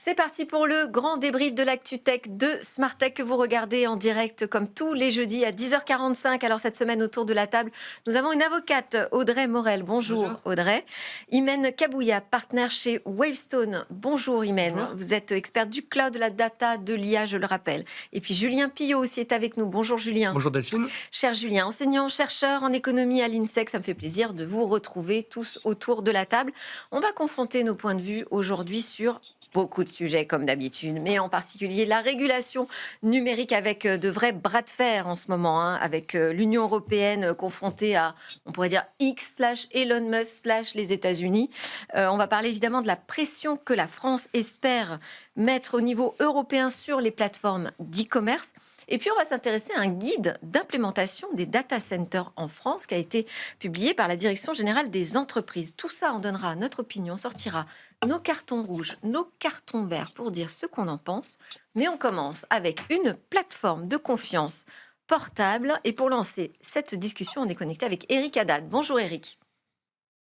C'est parti pour le grand débrief de l'ActuTech de Smartech que vous regardez en direct comme tous les jeudis à 10h45. Alors cette semaine autour de la table, nous avons une avocate, Audrey Morel. Bonjour Bonjour. Audrey. Imen Kabouya, partenaire chez Wavestone. Bonjour Imen. Bonjour. Vous êtes experte du cloud, de la data, de l'IA, je le rappelle. Et puis Julien Pillot aussi est avec nous. Bonjour Julien. Bonjour Delphine. Cher Julien, enseignant, chercheur en économie à l'INSEC, ça me fait plaisir de vous retrouver tous autour de la table. On va confronter nos points de vue aujourd'hui sur beaucoup de sujets comme d'habitude, mais en particulier la régulation numérique avec de vrais bras de fer en ce moment, hein, avec l'Union européenne confrontée à, on pourrait dire, X slash Elon Musk slash les États-Unis. On va parler évidemment de la pression que la France espère mettre au niveau européen sur les plateformes d'e-commerce. Et puis, on va s'intéresser à un guide d'implémentation des data centers en France qui a été publié par la Direction générale des entreprises. Tout ça, on donnera notre opinion, sortira nos cartons rouges, nos cartons verts pour dire ce qu'on en pense. Mais on commence avec une plateforme de confiance portable. Et pour lancer cette discussion, on est connecté avec Eric Haddad. Bonjour Eric.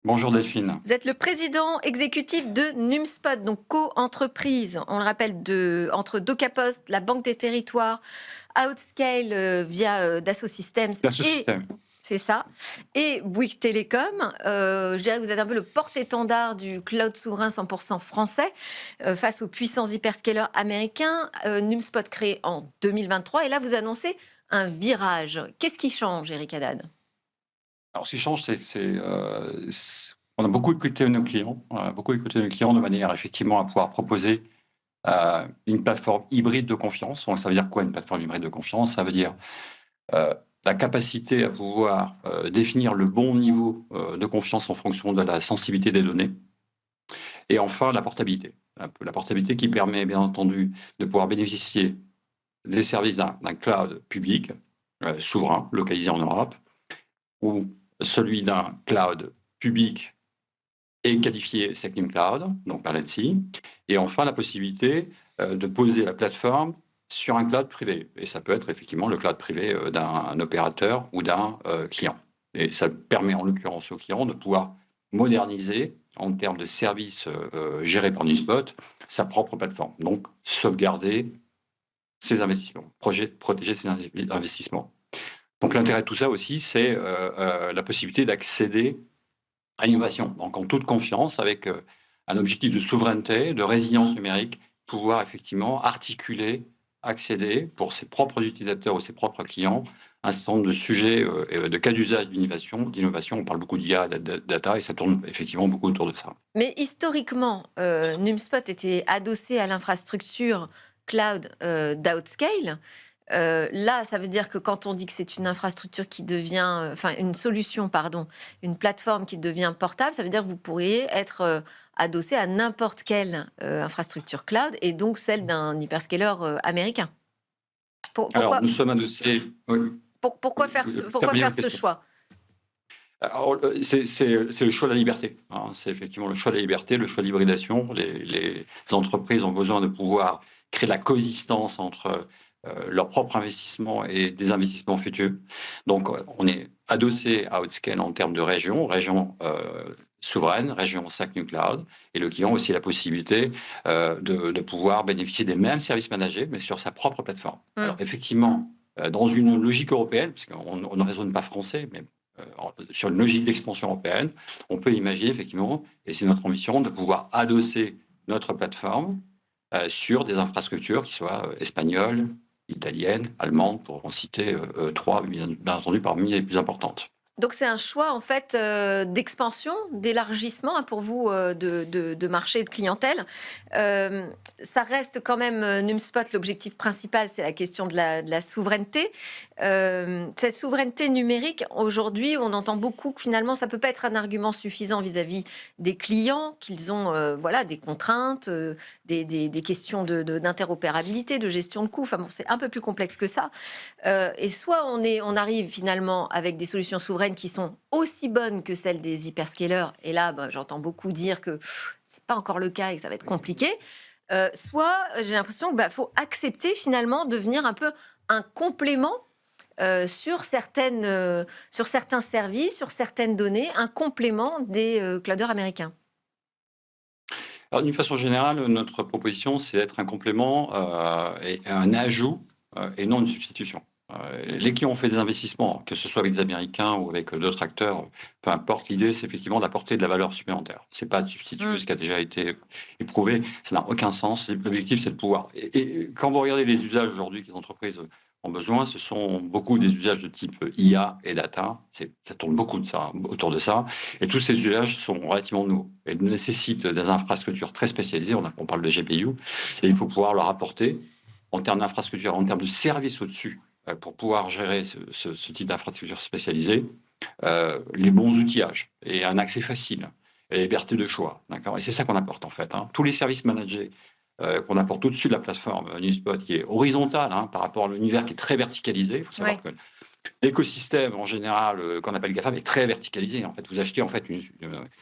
Bonjour Delphine. Vous êtes le président exécutif de NumSpot, donc co-entreprise, on le rappelle, entre DocaPost, la Banque des Territoires, Outscale via Dassault Systems Dassault et Systèmes. c'est ça, et Bouygues Télécom. Je dirais que vous êtes un peu le porte-étendard du cloud souverain 100% français face aux puissants hyperscalers américains. NumSpot créé en 2023 et là vous annoncez un virage. Qu'est-ce qui change, Eric Haddad? Alors, ce qui change, on a beaucoup écouté nos clients, de manière effectivement à pouvoir proposer une plateforme hybride de confiance. Donc, ça veut dire quoi une plateforme hybride de confiance? Ça veut dire la capacité à pouvoir définir le bon niveau de confiance en fonction de la sensibilité des données. Et enfin, la portabilité. La portabilité qui permet, bien entendu, de pouvoir bénéficier des services d'un cloud public, souverain, localisé en Europe, ou celui d'un cloud public et qualifié Second Cloud, donc par l'ANSSI, et enfin la possibilité de poser la plateforme sur un cloud privé. Et ça peut être effectivement le cloud privé d'un opérateur ou d'un client. Et ça permet en l'occurrence au client de pouvoir moderniser en termes de services gérés par NumSpot sa propre plateforme. Donc sauvegarder ses investissements, protéger ses investissements. Donc l'intérêt de tout ça aussi, c'est la possibilité d'accéder à l'innovation. Donc en toute confiance, avec un objectif de souveraineté, de résilience numérique, pouvoir effectivement articuler, accéder pour ses propres utilisateurs ou ses propres clients un certain nombre de sujets et de cas d'usage d'innovation. On parle beaucoup d'IA, data, et ça tourne effectivement beaucoup autour de ça. Mais historiquement, NumSpot était adossé à l'infrastructure cloud d'Outscale. Là, ça veut dire que quand on dit que c'est une infrastructure qui devient, enfin une solution, pardon, une plateforme qui devient portable, ça veut dire que vous pourriez être adossé à n'importe quelle infrastructure cloud et donc celle d'un hyperscaler américain. Alors, Pourquoi, nous sommes adossés. Oui, pourquoi faire pourquoi terminez faire votre ce question. choix? Alors, c'est le choix de la liberté, hein. C'est effectivement le choix de la liberté, le choix de l'hybridation. Les entreprises ont besoin de pouvoir créer de la coexistence entre leurs propres investissements et des investissements futurs. Donc, on est adossé à Outscale en termes de région souveraine, région 5 New Cloud, et le client a aussi la possibilité de pouvoir bénéficier des mêmes services managés, mais sur sa propre plateforme. Alors, effectivement, dans une logique européenne, parce qu'on ne raisonne pas français, mais sur une logique d'expansion européenne, on peut imaginer effectivement, et c'est notre ambition, de pouvoir adosser notre plateforme sur des infrastructures qui soient espagnoles, italiennes, allemandes, pour en citer trois, bien entendu, parmi les plus importantes. Donc c'est un choix en fait d'expansion, d'élargissement hein, pour vous de marché et de clientèle. Ça reste quand même NumSpot, l'objectif principal, c'est la question de la souveraineté. Cette souveraineté numérique, aujourd'hui, on entend beaucoup que finalement, ça peut pas être un argument suffisant vis-à-vis des clients, qu'ils ont voilà, des contraintes, des questions d'interopérabilité, de gestion de coûts. Enfin bon, c'est un peu plus complexe que ça. Et soit on arrive finalement avec des solutions souveraines qui sont aussi bonnes que celles des hyperscalers, et là, bah, j'entends beaucoup dire que c'est pas encore le cas et que ça va être compliqué. Soit j'ai l'impression qu'il faut accepter finalement de devenir un peu un complément sur certains services, sur certaines données, un complément des clouders américains. Alors, d'une façon générale, notre proposition, c'est d'être un complément et un ajout et non une substitution. Les clients ont fait des investissements, que ce soit avec des Américains ou avec d'autres acteurs, peu importe, l'idée, c'est effectivement d'apporter de la valeur supplémentaire. C'est pas de substituer ce qui a déjà été éprouvé, ça n'a aucun sens. L'objectif, c'est de pouvoir. Et quand vous regardez les usages aujourd'hui que les entreprises ont besoin, ce sont beaucoup des usages de type IA et data. Ça tourne beaucoup de ça, autour de ça. Et tous ces usages sont relativement nouveaux. Ils nécessitent des infrastructures très spécialisées. On parle de GPU. Et il faut pouvoir leur apporter, en termes d'infrastructure, en termes de services au-dessus, pour pouvoir gérer ce type d'infrastructure spécialisée, les bons outillages et un accès facile et liberté de choix. D'accord. Et c'est ça qu'on apporte en fait. Tous les services managés qu'on apporte au-dessus de la plateforme Newspot, qui est horizontale par rapport à l'univers qui est très verticalisé. Il faut savoir que l'écosystème en général qu'on appelle GAFAM est très verticalisé. En fait, vous achetez en fait une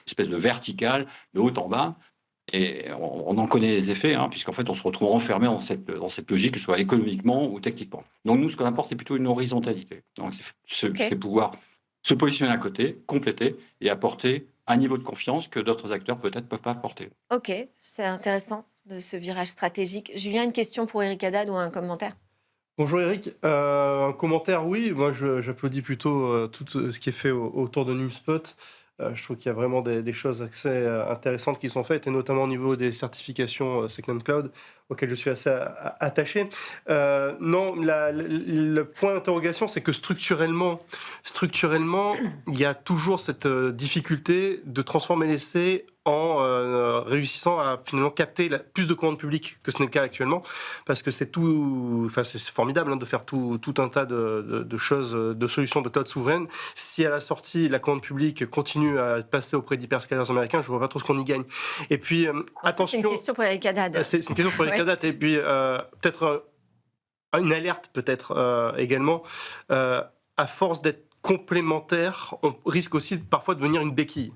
espèce de verticale de haut en bas. Et on en connaît les effets, puisqu'en fait, on se retrouve enfermé dans cette logique, que ce soit économiquement ou techniquement. Donc, nous, ce qu'on apporte, c'est plutôt une horizontalité. Donc, c'est pouvoir se positionner à côté, compléter et apporter un niveau de confiance que d'autres acteurs, peut-être, ne peuvent pas apporter. Ok, c'est intéressant de ce virage stratégique. Julien, une question pour Eric Haddad ou un commentaire? Bonjour Eric, un commentaire, oui, moi j'applaudis plutôt tout ce qui est fait autour de NewSpot. Je trouve qu'il y a vraiment des choses assez intéressantes qui sont faites, et notamment au niveau des certifications Second Cloud, auxquelles je suis assez attaché. Non, le point d'interrogation, c'est que structurellement, il y a toujours cette difficulté de transformer l'essai en réussissant à finalement capter plus de commandes publiques que ce n'est le cas actuellement, parce que c'est formidable de faire tout un tas de choses, de solutions de cloud souveraine. Si à la sortie, la commande publique continue à passer auprès d'hyperscalers américains, je ne vois pas trop ce qu'on y gagne. Et puis, attention... C'est une question pour Eric Haddad. C'est une question pour Eric Haddad, et puis peut-être une alerte également. À force d'être complémentaires, on risque aussi parfois de devenir une béquille.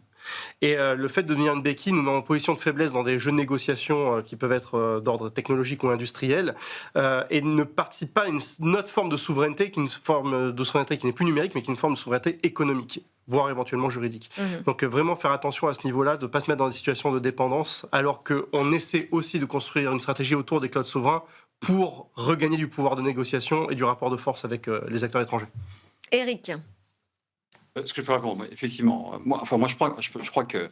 Et le fait de devenir une béquille nous met en position de faiblesse dans des jeux de négociation qui peuvent être d'ordre technologique ou industriel, et ne participe pas à une autre forme de souveraineté, qui est une forme de souveraineté qui n'est plus numérique, mais qui est une forme de souveraineté économique, voire éventuellement juridique. Donc vraiment faire attention à ce niveau-là, de ne pas se mettre dans des situations de dépendance, alors qu'on essaie aussi de construire une stratégie autour des clouds souverains pour regagner du pouvoir de négociation et du rapport de force avec les acteurs étrangers. Eric. Ce que je peux répondre, effectivement, moi je crois que,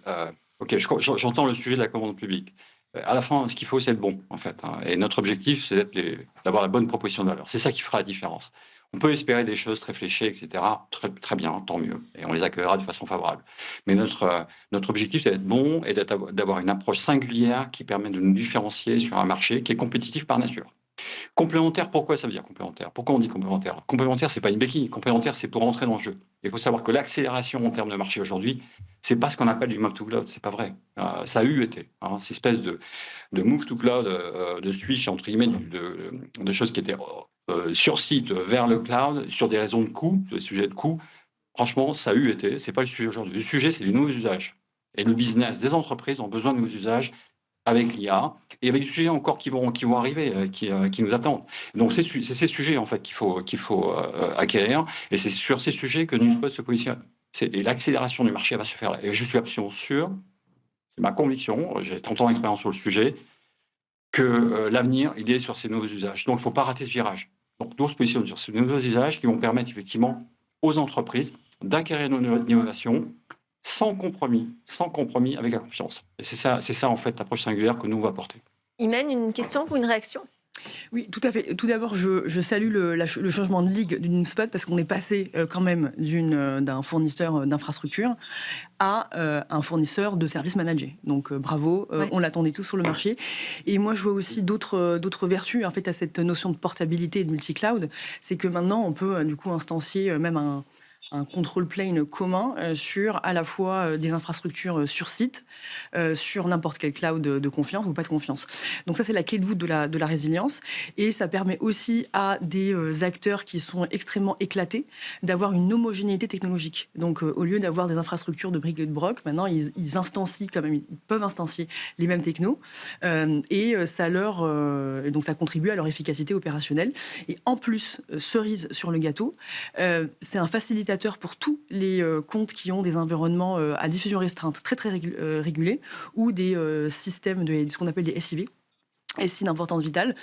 j'entends le sujet de la commande publique. À la fin, ce qu'il faut, c'est être bon, en fait. Et notre objectif, c'est d'avoir la bonne proposition de valeur. C'est ça qui fera la différence. On peut espérer des choses très fléchées, etc. Très, très bien, tant mieux. Et on les accueillera de façon favorable. Mais notre objectif, c'est d'être bon et d'avoir une approche singulière qui permet de nous différencier sur un marché qui est compétitif par nature. Complémentaire, pourquoi ça veut dire complémentaire? Pourquoi on dit complémentaire? Complémentaire, c'est pas une béquille. Complémentaire, c'est pour entrer dans le jeu. Il faut savoir que l'accélération en termes de marché aujourd'hui, c'est pas ce qu'on appelle du move to cloud. C'est pas vrai. Ça a eu été. Cette espèce de move to cloud, de switch entre guillemets de choses qui étaient sur site vers le cloud, sur des raisons de coût, des sujets de coût. Franchement, ça a eu été. C'est pas le sujet aujourd'hui. Le sujet, c'est les nouveaux usages. Et le business des entreprises ont besoin de nouveaux usages avec l'IA, et avec des sujets encore qui vont arriver, qui nous attendent. Donc c'est ces sujets en fait qu'il faut acquérir, et c'est sur ces sujets que NewSpot se positionne. Et l'accélération du marché va se faire. Et je suis absolument sûr, c'est ma conviction, j'ai 30 ans d'expérience sur le sujet, que l'avenir, il est sur ces nouveaux usages. Donc il ne faut pas rater ce virage. Donc nous, on se positionne sur ces nouveaux usages qui vont permettre effectivement aux entreprises d'acquérir nos innovations, sans compromis avec la confiance. Et c'est ça en fait l'approche singulière que nous on va porter. Imen, une question ou une réaction? Oui, tout à fait. Tout d'abord, je salue le changement de ligue d'une NewSpot, parce qu'on est passé quand même d'un fournisseur d'infrastructure à un fournisseur de services managés. Donc bravo, on l'attendait tous sur le marché. Et moi, je vois aussi d'autres vertus en fait à cette notion de portabilité et de multi-cloud. C'est que maintenant, on peut du coup instancier même un control plane commun sur à la fois des infrastructures sur site, sur n'importe quel cloud de confiance ou pas de confiance. Donc ça, c'est la clé de voûte de la résilience. Et ça permet aussi à des acteurs qui sont extrêmement éclatés d'avoir une homogénéité technologique. Donc au lieu d'avoir des infrastructures de briques et de broc, maintenant ils instancient quand même, ils peuvent instancier les mêmes technos, et donc ça contribue à leur efficacité opérationnelle. Et en plus, cerise sur le gâteau, c'est un facilitateur habilitateur pour tous les comptes qui ont des environnements à diffusion restreinte très très régulés ou des systèmes de ce qu'on appelle des SIV. SI d'importance vitale.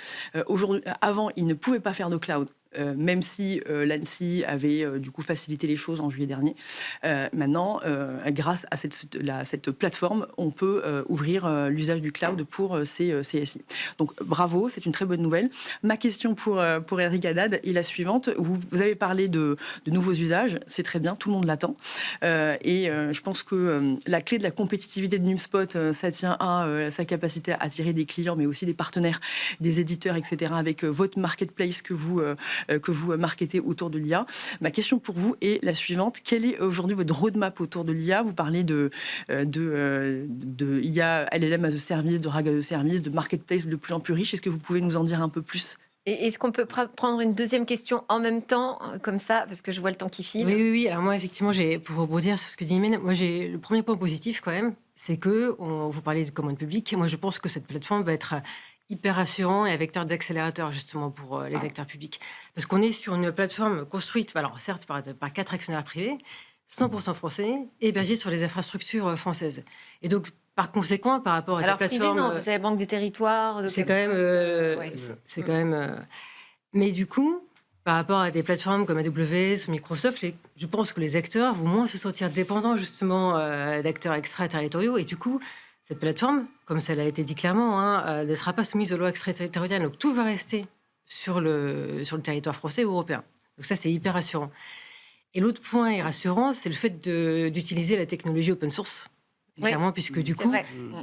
Aujourd'hui, avant, ils ne pouvaient pas faire de cloud. Même si l'ANSSI avait du coup facilité les choses en juillet dernier. Maintenant, grâce à cette plateforme, on peut ouvrir l'usage du cloud pour ces SI. Donc bravo, c'est une très bonne nouvelle. Ma question pour Eric Haddad est la suivante. Vous avez parlé de nouveaux usages, c'est très bien, tout le monde l'attend. Je pense que la clé de la compétitivité de NumSpot, ça tient à sa capacité à attirer des clients, mais aussi des partenaires, des éditeurs, etc., avec votre marketplace que vous marketez autour de l'IA. Ma question pour vous est la suivante. Quelle est aujourd'hui votre roadmap autour de l'IA? Vous parlez de IA, LLM as a service, de RAG as a service, de marketplace de plus en plus riche. Est-ce que vous pouvez nous en dire un peu plus? Et est-ce qu'on peut prendre une deuxième question en même temps, comme ça, parce que je vois le temps qui file? Oui. Alors moi, effectivement, pour rebondir sur ce que dit Imen, moi, j'ai le premier point positif quand même, c'est que vous parlez de commande publique. Moi, je pense que cette plateforme va être hyper rassurant et un vecteur d'accélérateur justement pour les acteurs publics. Parce qu'on est sur une plateforme construite, alors certes par 4 actionnaires privés, 100% français, hébergée sur les infrastructures françaises. Et donc, par conséquent, par rapport à la plateforme... non, c'est la Banque des Territoires... C'est quand même... Mais du coup, par rapport à des plateformes comme AWS ou Microsoft, je pense que les acteurs vont moins se sentir dépendants justement d'acteurs extraterritoriaux. Et du coup, cette plateforme, comme ça l'a été dit clairement, ne sera pas soumise aux lois extraterritoriales. Donc tout va rester sur le territoire français ou européen. Donc ça, c'est hyper rassurant. Et l'autre point rassurant, c'est le fait d'utiliser la technologie open source. Clairement, puisque du coup,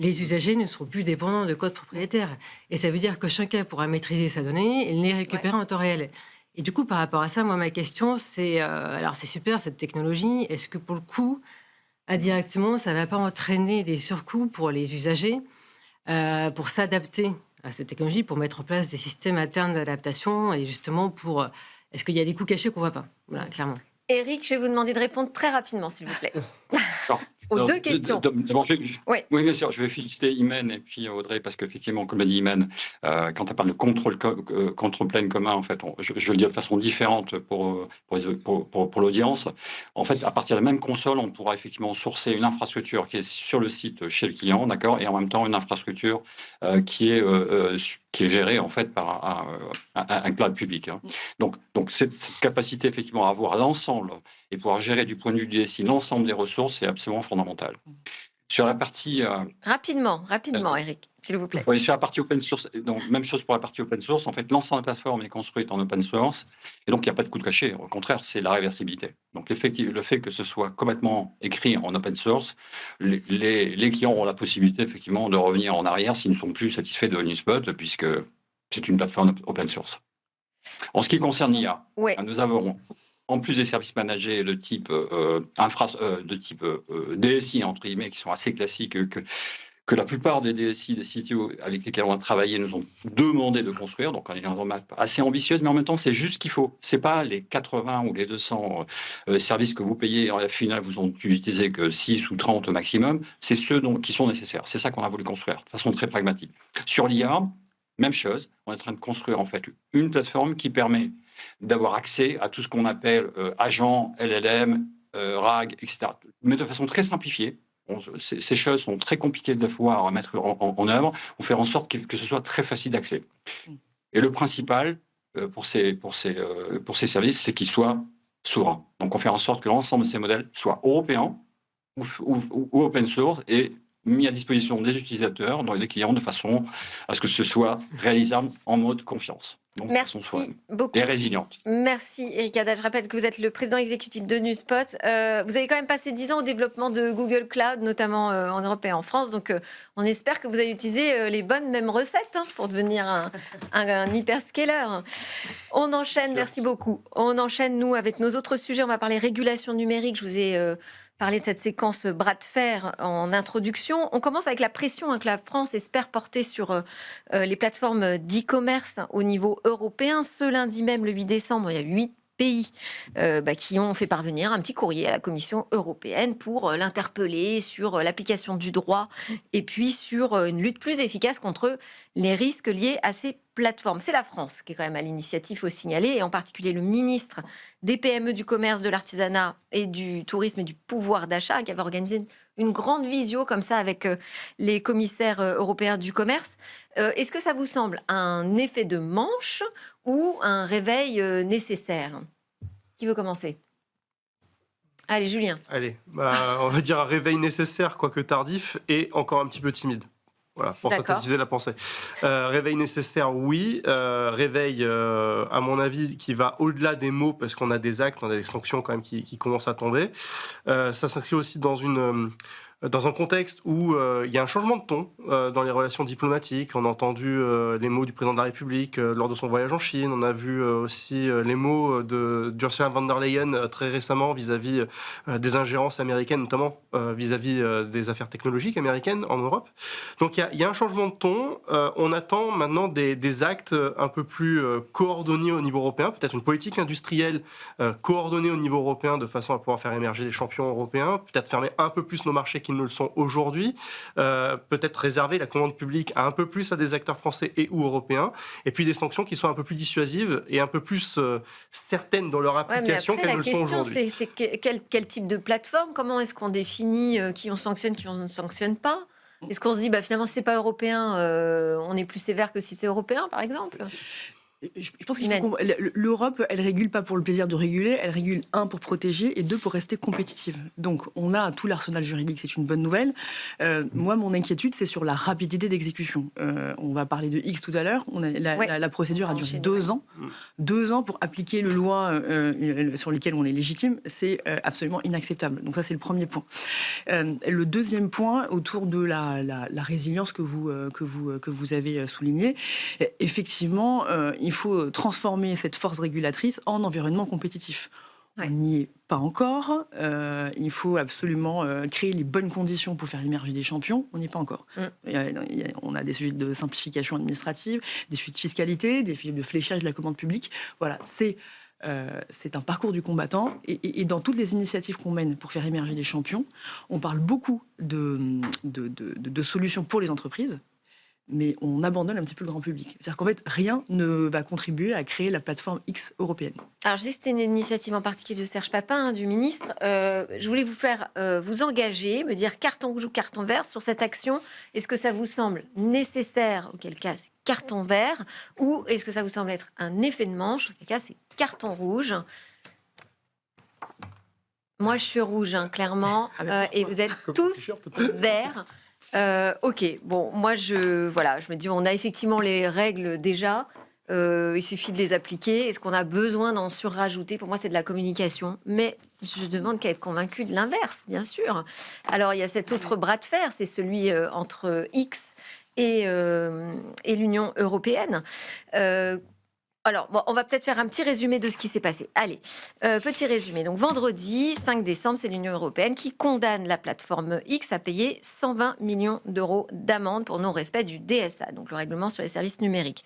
les usagers ne seront plus dépendants de code propriétaire. Et ça veut dire que chacun pourra maîtriser sa donnée et les récupérer en temps réel. Et du coup, par rapport à ça, moi, ma question, c'est... alors, c'est super, cette technologie. Est-ce que, pour le coup, indirectement, ça ne va pas entraîner des surcoûts pour les usagers pour s'adapter à cette technologie, pour mettre en place des systèmes internes d'adaptation et justement pour... est-ce qu'il y a des coûts cachés qu'on ne voit pas? Voilà, clairement. Eric, je vais vous demander de répondre très rapidement, s'il vous plaît. Aux deux questions. D'abord, oui, bien sûr, je vais féliciter Imen et puis Audrey, parce qu'effectivement, comme l'a dit Imen, quand on parle de contrôle plane commun, en fait, je vais le dire de façon différente pour l'audience. En fait, à partir de la même console, on pourra effectivement sourcer une infrastructure qui est sur le site chez le client, d'accord, et en même temps une infrastructure qui est gérée en fait par un cloud public. Hein. Donc cette capacité effectivement à avoir l'ensemble et pouvoir gérer du point de vue du DSI l'ensemble des ressources, c'est absolument fondamental. Sur la partie... Rapidement, Eric, s'il vous plaît. Oui, sur la partie open source, donc même chose pour la partie open source. En fait, l'ensemble de la plateforme est construite en open source, et donc il n'y a pas de coût caché. Au contraire, c'est la réversibilité. Donc le fait que ce soit complètement écrit en open source, les clients auront la possibilité effectivement de revenir en arrière s'ils ne sont plus satisfaits de NumSpot, puisque c'est une plateforme open source. En ce qui concerne l'IA, nous avons... En plus des services managés de type DSI, entre guillemets, qui sont assez classiques, que la plupart des DSI, des CTO avec lesquels on a travaillé nous ont demandé de construire. Donc, on a une roadmap assez ambitieuse, mais en même temps, c'est juste ce qu'il faut. Ce n'est pas les 80 ou les 200 services que vous payez. En final, vous n'en utilisez que 6 ou 30 au maximum. C'est ceux qui sont nécessaires. C'est ça qu'on a voulu construire, de façon très pragmatique. Sur l'IA, même chose. On est en train de construire, en fait, une plateforme qui permet d'avoir accès à tout ce qu'on appelle agents, LLM, RAG, etc. Mais de façon très simplifiée. Ces choses sont très compliquées de pouvoir mettre en œuvre. On fait en sorte que ce soit très facile d'accès. Et le principal pour ces services, c'est qu'ils soient souverains. Donc on fait en sorte que l'ensemble de ces modèles soient européens ou open source et mis à disposition des utilisateurs, des clients, de façon à ce que ce soit réalisable en mode confiance. Donc, merci beaucoup. Et résiliente. Merci Eric Haddad. Je rappelle que vous êtes le président exécutif de NumSpot. Vous avez quand même passé 10 ans au développement de Google Cloud, notamment en Europe et en France. Donc on espère que vous avez utilisé les bonnes mêmes recettes pour devenir un hyperscaler. On enchaîne, merci beaucoup. On enchaîne, nous, avec nos autres sujets. On va parler régulation numérique. Je vous ai... parler de cette séquence bras de fer en introduction. On commence avec la pression que la France espère porter sur les plateformes d'e-commerce au niveau européen. Ce lundi même, le 8 décembre, il y a 8 pays qui ont fait parvenir un petit courrier à la Commission européenne pour l'interpeller sur l'application du droit et puis sur une lutte plus efficace contre les risques liés à ces plateformes. C'est la France qui est quand même à l'initiative, faut signaler, et en particulier le ministre des PME, du commerce, de l'artisanat et du tourisme et du pouvoir d'achat qui avait organisé une grande visio comme ça avec les commissaires européens du commerce. Est-ce que ça vous semble un effet de manche ou un réveil nécessaire? Qui veut commencer? Allez, Julien. Allez, on va dire un réveil nécessaire, quoique tardif, et encore un petit peu timide. Voilà, pour D'accord. synthétiser la pensée. Réveil nécessaire, oui. Réveil, à mon avis, qui va au-delà des mots, parce qu'on a des actes, on a des sanctions quand même qui commencent à tomber. Ça s'inscrit aussi dans un contexte où il y a un changement de ton dans les relations diplomatiques. On a entendu les mots du président de la République lors de son voyage en Chine. On a vu aussi les mots d'Ursula von der Leyen très récemment vis-à-vis des ingérences américaines, notamment vis-à-vis des affaires technologiques américaines en Europe. Donc il y a un changement de ton. On attend maintenant des actes un peu plus coordonnés au niveau européen, peut-être une politique industrielle coordonnée au niveau européen de façon à pouvoir faire émerger des champions européens, peut-être fermer un peu plus nos marchés qui ne le sont aujourd'hui, peut-être réserver la commande publique un peu plus à des acteurs français et ou européens, et puis des sanctions qui soient un peu plus dissuasives et un peu plus certaines dans leur application qu'elles ne le sont aujourd'hui. La question, c'est quel type de plateforme? Comment est-ce qu'on définit qui on sanctionne, qui on ne sanctionne pas? Est-ce qu'on se dit, finalement, si c'est pas européen, on est plus sévère que si c'est européen, par exemple? Je pense qu'il faut l'Europe, elle régule pas pour le plaisir de réguler, elle régule, un, pour protéger, et deux, pour rester compétitive. Donc, on a tout l'arsenal juridique, c'est une bonne nouvelle. Moi, mon inquiétude, c'est sur la rapidité d'exécution. On va parler de X tout à l'heure. La procédure a duré 2 ans. 2 ans pour appliquer le loi sur lequel on est légitime, c'est absolument inacceptable. Donc ça, c'est le premier point. Le deuxième point, autour de la résilience que vous avez souligné, effectivement, il faut transformer cette force régulatrice en environnement compétitif. Ouais. On n'y est pas encore. Il faut absolument créer les bonnes conditions pour faire émerger des champions. On n'y est pas encore. On a des sujets de simplification administrative, des sujets de fiscalité, des sujets de fléchage de la commande publique. Voilà, c'est un parcours du combattant. Et dans toutes les initiatives qu'on mène pour faire émerger des champions, on parle beaucoup de solutions pour les entreprises, mais on abandonne un petit peu le grand public. C'est-à-dire qu'en fait, rien ne va contribuer à créer la plateforme X européenne. Alors, je sais que c'était une initiative en particulier de Serge Papin, du ministre. Je voulais vous faire vous engager, me dire carton rouge ou carton vert sur cette action. Est-ce que ça vous semble nécessaire, auquel cas c'est carton vert, ou est-ce que ça vous semble être un effet de manche, auquel cas c'est carton rouge? Moi, je suis rouge, clairement, et vous êtes tous verts. Ok, bon, moi je me dis, on a effectivement les règles déjà, il suffit de les appliquer. Est-ce qu'on a besoin d'en surrajouter? Pour moi, c'est de la communication, mais je demande qu'à être convaincu de l'inverse, bien sûr. Alors, il y a cet autre bras de fer, c'est celui entre X et l'Union européenne. Alors, on va peut-être faire un petit résumé de ce qui s'est passé. Allez, petit résumé. Donc, vendredi 5 décembre, c'est l'Union européenne qui condamne la plateforme X à payer 120 millions d'euros d'amende pour non-respect du DSA, donc le règlement sur les services numériques.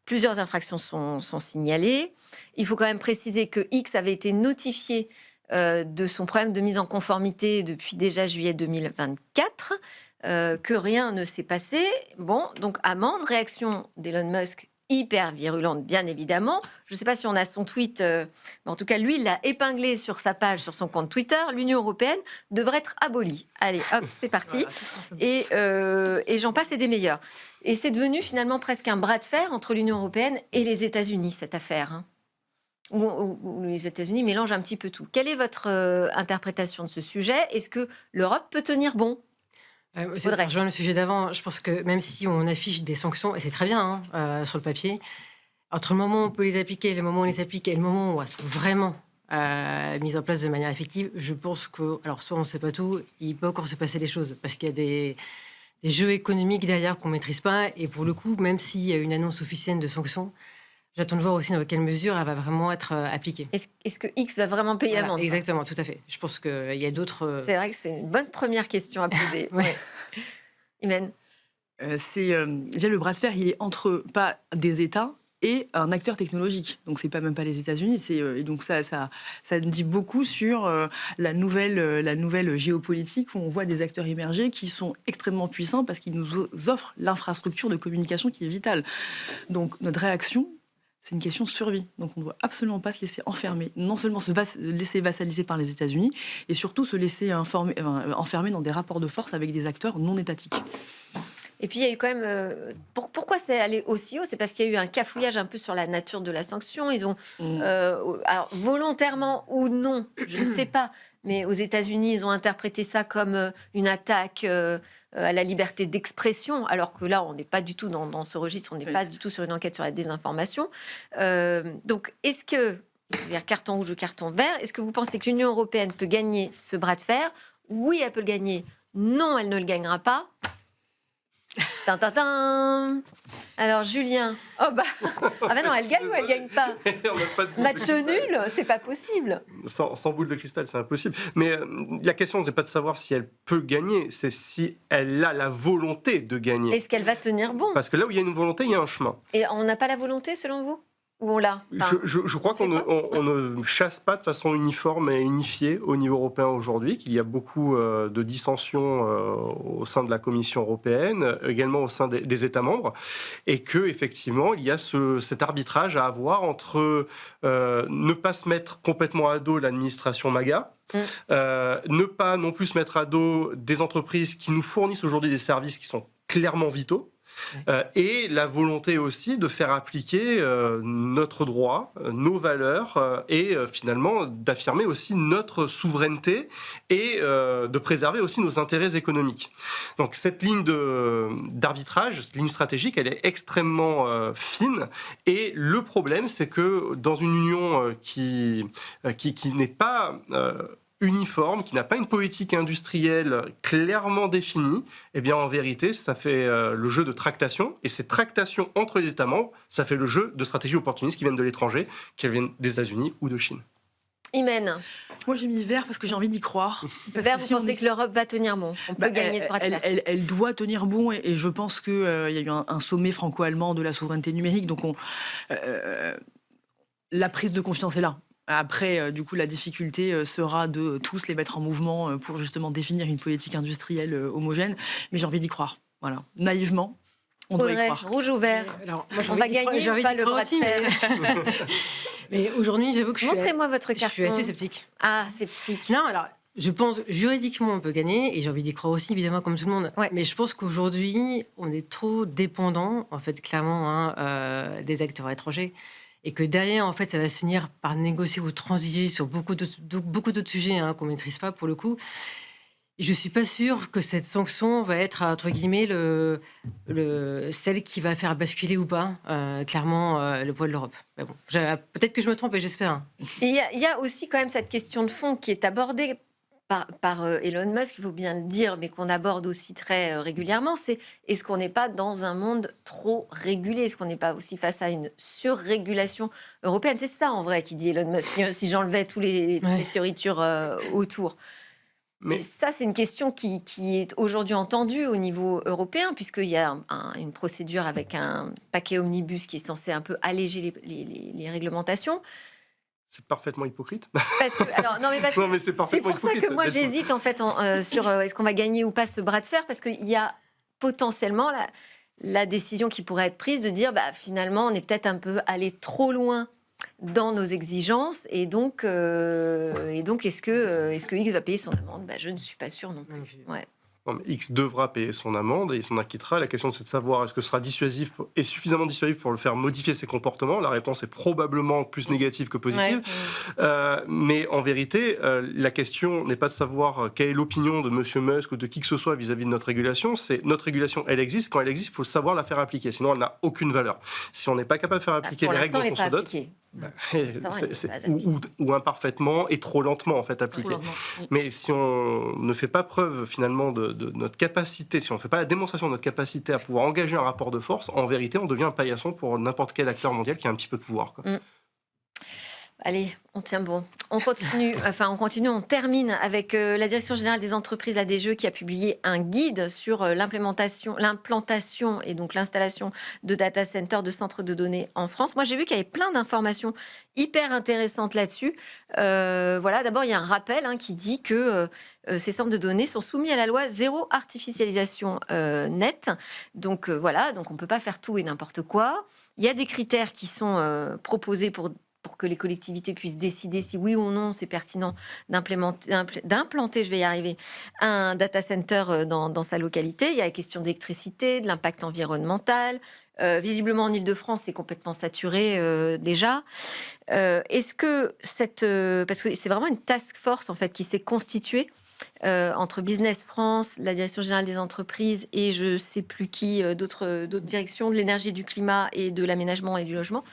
Plusieurs infractions sont signalées. Il faut quand même préciser que X avait été notifié de son problème de mise en conformité depuis déjà juillet 2024, que rien ne s'est passé. Bon, donc amende, réaction d'Elon Musk hyper virulente, bien évidemment. Je ne sais pas si on a son tweet, mais en tout cas, lui, il l'a épinglé sur sa page, sur son compte Twitter. L'Union européenne devrait être abolie. Allez, hop, c'est parti. Voilà, et j'en passe et des meilleurs. Et c'est devenu finalement presque un bras de fer entre l'Union européenne et les États-Unis, cette affaire. Où les États-Unis mélangent un petit peu tout. Quelle est votre interprétation de ce sujet? Est-ce que l'Europe peut tenir bon? Ça rejoint le sujet d'avant. Je pense que même si on affiche des sanctions, et c'est très bien sur le papier, entre le moment où on peut les appliquer, le moment où on les applique et le moment où elles sont vraiment mises en place de manière effective, je pense que, alors soit on ne sait pas tout, il peut encore se passer des choses, parce qu'il y a des jeux économiques derrière qu'on ne maîtrise pas, et pour le coup, même s'il y a une annonce officielle de sanctions, j'attends de voir aussi dans quelle mesure elle va vraiment être appliquée. Est-ce que X va vraiment payer l'amende? Exactement, tout à fait. Je pense qu'il y a d'autres... C'est vrai que c'est une bonne première question à poser. Ouais. Imen? Déjà, le bras de fer, il est entre, pas des États, et un acteur technologique. Donc c'est même pas les États-Unis. Et donc ça dit beaucoup sur la nouvelle géopolitique où on voit des acteurs émerger qui sont extrêmement puissants parce qu'ils nous offrent l'infrastructure de communication qui est vitale. Donc notre réaction, c'est une question de survie. Donc on ne doit absolument pas se laisser enfermer, non seulement laisser vassaliser par les États-Unis, et surtout se laisser enfermer dans des rapports de force avec des acteurs non étatiques. Et puis il y a eu quand même... pourquoi c'est allé aussi haut? C'est parce qu'il y a eu un cafouillage un peu sur la nature de la sanction. Ils ont, alors, volontairement ou non, je ne sais pas, mais aux États-Unis, ils ont interprété ça comme une attaque à la liberté d'expression, alors que là, on n'est pas du tout dans ce registre, on n'est pas du tout sur une enquête sur la désinformation. Donc, est-ce que, je veux dire, carton rouge ou carton vert, est-ce que vous pensez que l'Union européenne peut gagner ce bras de fer? Oui, elle peut le gagner. Non, elle ne le gagnera pas. Tintintin. Alors Julien, ah bah non, elle gagne ou elle gagne pas? Match nul, c'est pas possible. Sans boule de cristal, c'est impossible. Mais la question n'est pas de savoir si elle peut gagner, c'est si elle a la volonté de gagner. Est-ce qu'elle va tenir bon? Parce que là où il y a une volonté, il y a un chemin. Et on n'a pas la volonté selon vous? Ou on l'a? Je crois qu'on ne chasse pas de façon uniforme et unifiée au niveau européen aujourd'hui, qu'il y a beaucoup de dissensions au sein de la Commission européenne, également au sein des États membres, et qu'effectivement, il y a cet arbitrage à avoir entre ne pas se mettre complètement à dos l'administration MAGA, ne pas non plus se mettre à dos des entreprises qui nous fournissent aujourd'hui des services qui sont clairement vitaux, et la volonté aussi de faire appliquer notre droit, nos valeurs, et finalement d'affirmer aussi notre souveraineté et de préserver aussi nos intérêts économiques. Donc cette ligne d'arbitrage, cette ligne stratégique, elle est extrêmement fine, et le problème c'est que dans une union qui n'est pas... uniforme, qui n'a pas une politique industrielle clairement définie, eh bien en vérité, ça fait le jeu de tractation, et ces tractations entre les États membres, ça fait le jeu de stratégies opportunistes qui viennent de l'étranger, qui viennent des États-Unis ou de Chine. Imen. Moi j'ai mis vert parce que j'ai envie d'y croire. Vert, vous pensez que l'Europe va tenir bon? On peut gagner ce bras de fer. Elle doit tenir bon, et je pense qu'il y a eu un sommet franco-allemand de la souveraineté numérique, donc la prise de confiance est là. Après, du coup, la difficulté sera de tous les mettre en mouvement pour justement définir une politique industrielle homogène. Mais j'ai envie d'y croire. Voilà. Naïvement, on doit y croire. Rouge ou vert? Alors, moi, on va gagner ou pas le bras de fer? Mais aujourd'hui, j'avoue que montrez-moi votre carton. Je suis assez sceptique. Ah, sceptique. Non, alors, je pense juridiquement on peut gagner, et j'ai envie d'y croire aussi, évidemment, comme tout le monde. Ouais. Mais je pense qu'aujourd'hui, on est trop dépendant, en fait, clairement, des acteurs étrangers. Et que derrière, en fait, ça va se finir par négocier ou transiger sur beaucoup d'autres sujets qu'on ne maîtrise pas, pour le coup. Je ne suis pas sûre que cette sanction va être, entre guillemets, celle qui va faire basculer ou pas, clairement, le poids de l'Europe. Mais bon, peut-être que je me trompe, et j'espère. Il y a aussi quand même cette question de fond qui est abordée par Elon Musk, il faut bien le dire, mais qu'on aborde aussi très régulièrement, c'est est-ce qu'on n'est pas dans un monde trop régulé? Est-ce qu'on n'est pas aussi face à une surrégulation européenne? C'est ça, en vrai, qui dit Elon Musk, si j'enlevais toutes les fioritures autour. Mais ça, c'est une question qui est aujourd'hui entendue au niveau européen, puisqu'il y a une procédure avec un paquet omnibus qui est censé un peu alléger les réglementations. C'est parfaitement hypocrite. C'est pour ça que moi j'hésite en fait sur est-ce qu'on va gagner ou pas ce bras de fer, parce qu'il y a potentiellement la décision qui pourrait être prise de dire finalement on est peut-être un peu allé trop loin dans nos exigences, et donc est-ce que X va payer son amende? Je ne suis pas sûre non plus. Ouais. X devra payer son amende et il s'en acquittera. La question, c'est de savoir est-ce que ce sera dissuasif et suffisamment dissuasif pour le faire modifier ses comportements. La réponse est probablement plus négative que positive. Mais en vérité, la question n'est pas de savoir quelle est l'opinion de M. Musk ou de qui que ce soit vis-à-vis de notre régulation. C'est notre régulation, elle existe. Quand elle existe, il faut savoir la faire appliquer. Sinon, elle n'a aucune valeur. Si on n'est pas capable de faire appliquer les règles dont on se dote, ou imparfaitement et trop lentement en fait appliqué. Mais si on ne fait pas preuve finalement de notre capacité, si on ne fait pas la démonstration de notre capacité à pouvoir engager un rapport de force, en vérité on devient un paillasson pour n'importe quel acteur mondial qui a un petit peu de pouvoir, quoi. Allez, on tient bon. On continue, on termine avec la Direction générale des entreprises ADGE qui a publié un guide sur l'implantation et donc l'installation de data centers, de centres de données en France. Moi, j'ai vu qu'il y avait plein d'informations hyper intéressantes là-dessus. Voilà, d'abord, il y a un rappel qui dit que ces centres de données sont soumis à la loi zéro artificialisation nette. Donc voilà, donc on ne peut pas faire tout et n'importe quoi. Il y a des critères qui sont proposés pour que les collectivités puissent décider si oui ou non c'est pertinent d'implanter, je vais y arriver, un data center dans sa localité. Il y a la question d'électricité, de l'impact environnemental. Visiblement, en Ile-de-France, c'est complètement saturé déjà. Est-ce que parce que c'est vraiment une task force en fait qui s'est constituée entre Business France, la Direction générale des entreprises et je ne sais plus qui, d'autres directions de l'énergie, du climat et de l'aménagement et du logement,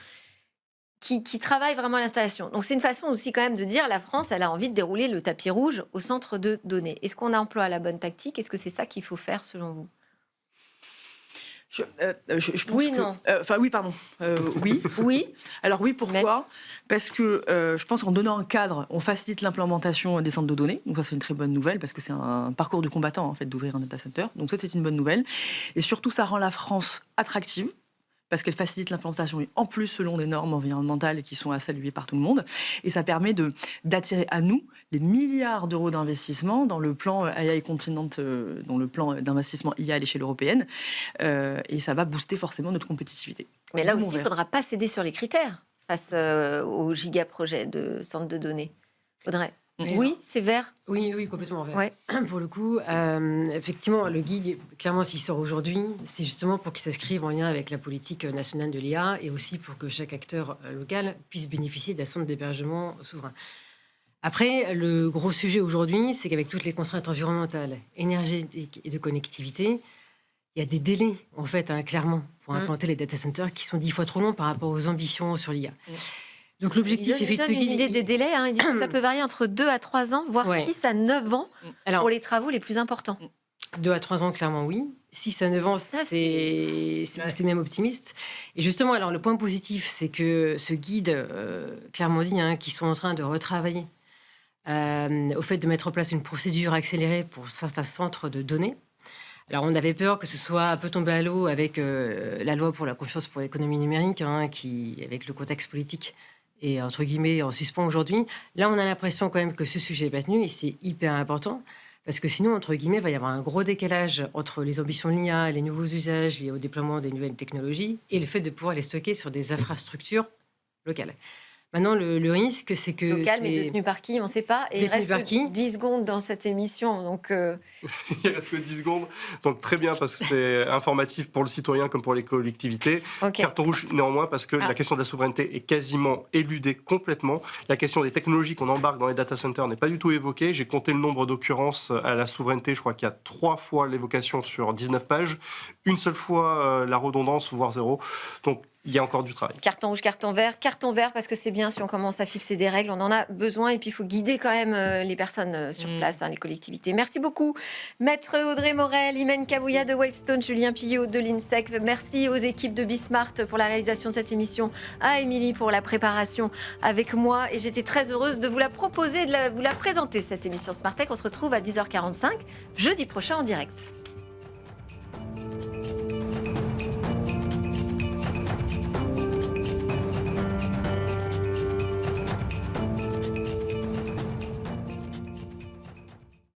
qui travaillent vraiment à l'installation. Donc c'est une façon aussi quand même de dire la France, elle a envie de dérouler le tapis rouge au centre de données. Est-ce qu'on emploie la bonne tactique? Est-ce que c'est ça qu'il faut faire selon vous? Je pense Oui, que, non. Oui, pardon. Oui. Oui. Alors oui, pourquoi? Parce que je pense qu'en donnant un cadre, on facilite l'implémentation des centres de données. Donc ça, c'est une très bonne nouvelle parce que c'est un parcours du combattant en fait d'ouvrir un data center. Donc ça, c'est une bonne nouvelle. Et surtout, ça rend la France attractive, parce qu'elle facilite l'implantation, et en plus selon des normes environnementales qui sont à saluer par tout le monde. Et ça permet d'attirer à nous les milliards d'euros d'investissement dans le plan AI Continent, dans le plan d'investissement IA à l'échelle européenne. Et ça va booster forcément notre compétitivité. Mais là aussi, il ne faudra pas céder sur les critères face au giga-projet de centre de données. Faudrait. Oui, c'est vert. Oui, complètement vert. Ouais. Pour le coup, effectivement, le guide, clairement, s'il sort aujourd'hui, c'est justement pour qu'il s'inscrive en lien avec la politique nationale de l'IA et aussi pour que chaque acteur local puisse bénéficier d'un centre d'hébergement souverain. Après, le gros sujet aujourd'hui, c'est qu'avec toutes les contraintes environnementales, énergétiques et de connectivité, il y a des délais, en fait, clairement, pour implanter les data centers qui sont 10 fois trop longs par rapport aux ambitions sur l'IA. Donc l'objectif, il donne une idée des délais. Il dit que ça peut varier entre 2 à 3 ans, voire 6 à 9 ans pour les travaux les plus importants. 2 à 3 ans, clairement, oui. 6 à 9 ans, c'est même optimiste. Et justement, alors le point positif, c'est que ce guide clairement dit qu'ils sont en train de retravailler au fait de mettre en place une procédure accélérée pour certains centres de données. Alors, on avait peur que ce soit un peu tombé à l'eau avec la loi pour la confiance pour l'économie numérique, qui, avec le contexte politique, est entre guillemets en suspens aujourd'hui. Là, on a l'impression quand même que ce sujet est maintenu et c'est hyper important parce que sinon, entre guillemets, il va y avoir un gros décalage entre les ambitions de l'IA, les nouveaux usages liés au déploiement des nouvelles technologies et le fait de pouvoir les stocker sur des infrastructures locales. Maintenant, le risque, c'est que... Local, mais détenu par qui? On ne sait pas. Et il reste que 10 secondes dans cette émission. Donc Il reste que 10 secondes. Donc très bien, parce que c'est informatif pour le citoyen comme pour les collectivités. Okay. Carton rouge, néanmoins, parce que la question de la souveraineté est quasiment éludée complètement. La question des technologies qu'on embarque dans les data centers n'est pas du tout évoquée. J'ai compté le nombre d'occurrences à la souveraineté. Je crois qu'il y a 3 fois l'évocation sur 19 pages. Une seule fois la redondance, voire 0. Donc, il y a encore du travail. Carton rouge, carton vert. Carton vert parce que c'est bien si on commence à fixer des règles. On en a besoin et puis il faut guider quand même les personnes sur place, les collectivités. Merci beaucoup. Maître Audrey Morel, Imen Kabouya de Wavestone, Julien Pillot de l'INSEC. Merci aux équipes de Bismart pour la réalisation de cette émission. À Émilie pour la préparation avec moi. Et j'étais très heureuse de vous la proposer, de vous la présenter, cette émission Smart Tech. On se retrouve à 10h45 jeudi prochain en direct.